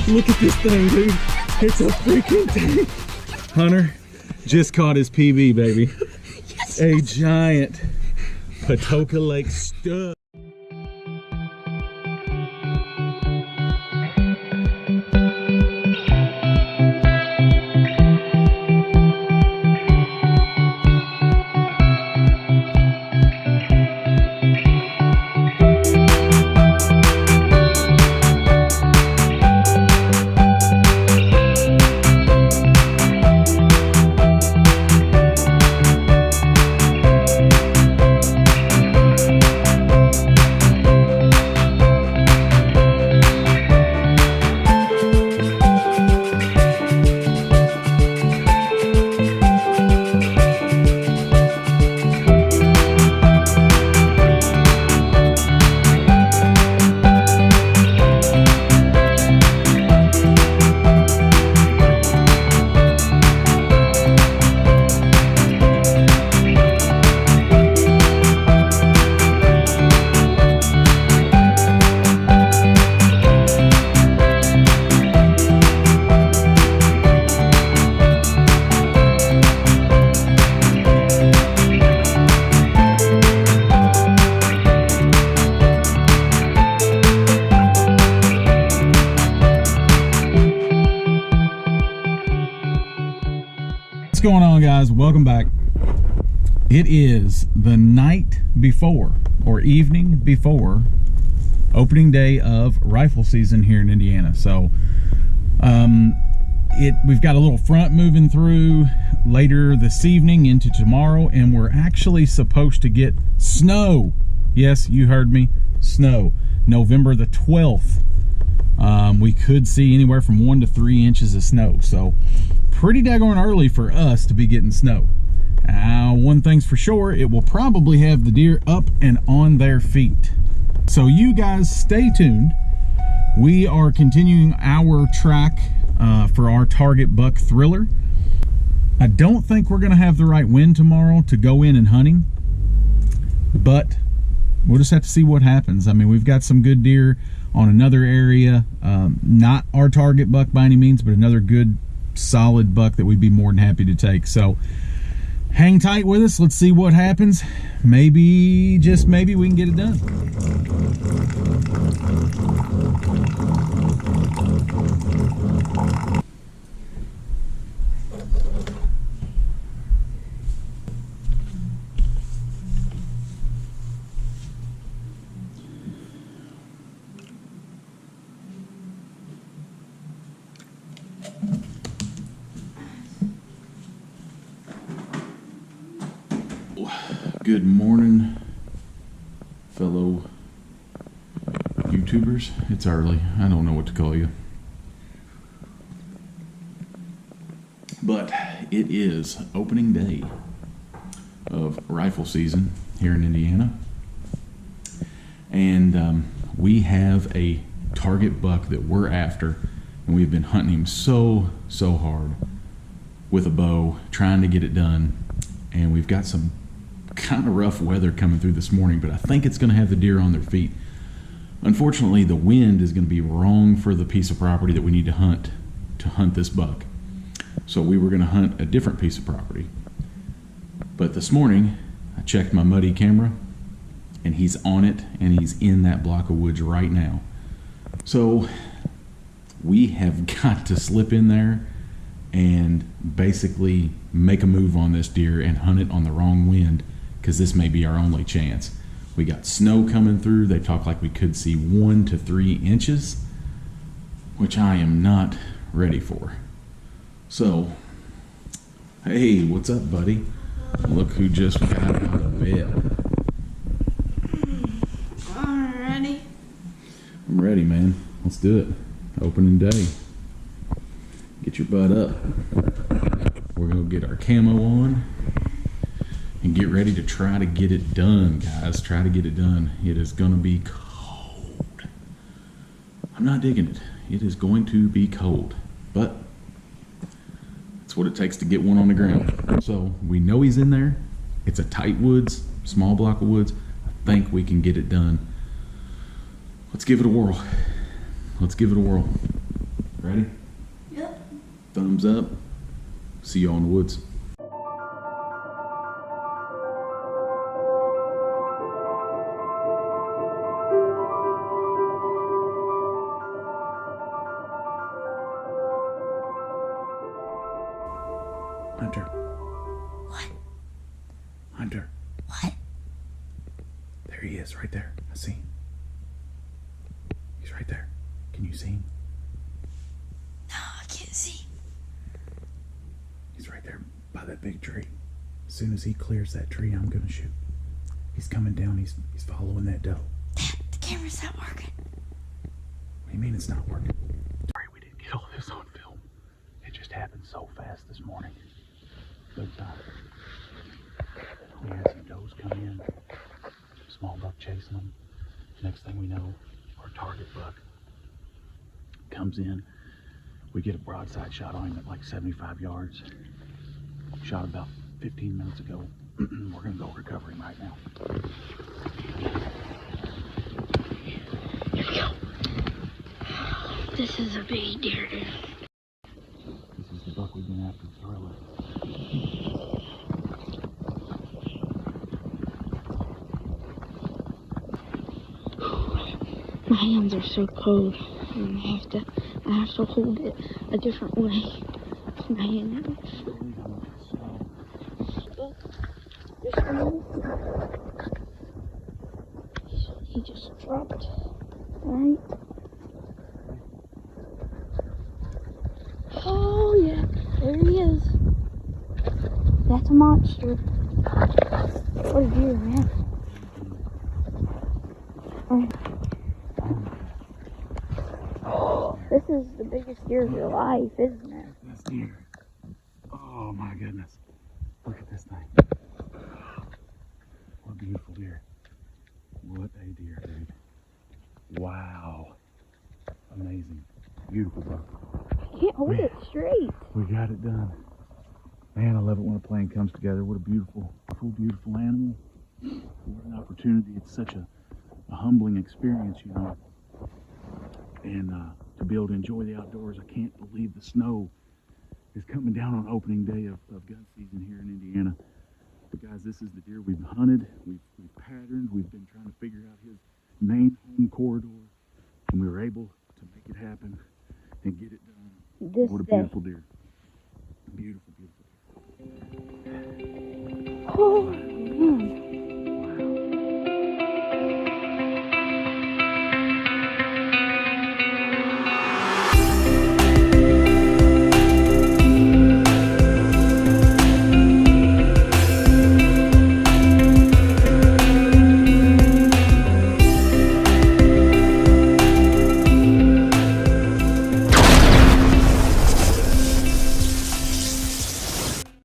Look at this thing, dude. It's a freaking thing. Hunter just caught his PB, baby. Yes, a giant Patoka Lake stud. What's going on, guys? Welcome back. It is the night before or evening before opening day of rifle season here in Indiana. So we've got a little front moving through later this evening into tomorrow, and we're actually supposed to get snow. Yes, you heard me, snow. November the 12th. We could see anywhere from 1 to 3 inches of snow. So pretty daggone early for us to be getting snow. One thing's for sure, it will probably have the deer up and on their feet. So you guys stay tuned. We are continuing our track for our target buck thriller. I don't think we're gonna have the right wind tomorrow to go in and hunting, but we'll just have to see what happens. I mean, we've got some good deer on another area, not our target buck by any means, but another good solid buck that we'd be more than happy to take. So hang tight with us. Let's see what happens. Maybe, just maybe, we can get it done. Good morning, fellow YouTubers. It's early. I don't know what to call you. But it is opening day of rifle season here in Indiana. And we have a target buck that we're after. And we've been hunting him so hard with a bow, trying to get it done. And we've got some kind of rough weather coming through this morning, but I think it's going to have the deer on their feet. Unfortunately, the wind is going to be wrong for the piece of property that we need to hunt this buck. So we were going to hunt a different piece of property. But this morning, I checked my muddy camera, and he's on it, and he's in that block of woods right now. So we have got to slip in there and basically make a move on this deer and hunt it on the wrong wind, because this may be our only chance. We got snow coming through. They talk like we could see 1 to 3 inches, which I am not ready for. So, hey, what's up, buddy? Look who just got out of bed. Ready? I'm ready, man. Let's do it. Opening day. Get your butt up. We're gonna get our camo on and get ready to try to get it done, guys. Try to get it done. It is gonna be cold. I'm not digging it. It is going to be cold, but it's what it takes to get one on the ground. So we know he's in there. It's a tight woods, small block of woods. I think we can get it done. Let's give it a whirl. Let's give it a whirl. Ready? Yep. Thumbs up. See you in the woods. Hunter. What? Hunter. What? There he is, right there. I see him. He's right there. Can you see him? No, I can't see. He's right there by that big tree. As soon as he clears that tree, I'm gonna shoot. He's coming down. He's following that doe. Dad, the camera's not working. What do you mean it's not working? Sorry, we didn't get all this on film. It just happened so fast this morning. Big time. We had some does come in. Small buck chasing them. Next thing we know, our target buck comes in. We get a broadside shot on him at like 75 yards. Shot about 15 minutes ago. We're gonna go recover him right now. Here we go. This is a big deer, dude. This is the buck we've been after thoroughly. My hands are so cold. I have to hold it a different way. My hand hurts. He just dropped. Right? Oh yeah, there he is. That's a monster. What a deer, man. This is the biggest deer of your life, isn't it? That's deer. Oh my goodness. Look at this thing. What a beautiful deer. What a deer, dude. Wow. Amazing. Beautiful buck. I can't hold it straight. We got it done. Man, I love it when a plan comes together. What a beautiful, beautiful animal. What an opportunity. It's such a humbling experience, you know. And to be able to enjoy the outdoors. I can't believe the snow is coming down on opening day of gun season here in Indiana. But guys, this is the deer we've hunted, we've patterned, we've been trying to figure out his main home corridor, and we were able to make it happen and get it done. What a beautiful deer. Beautiful, beautiful deer. Oh man.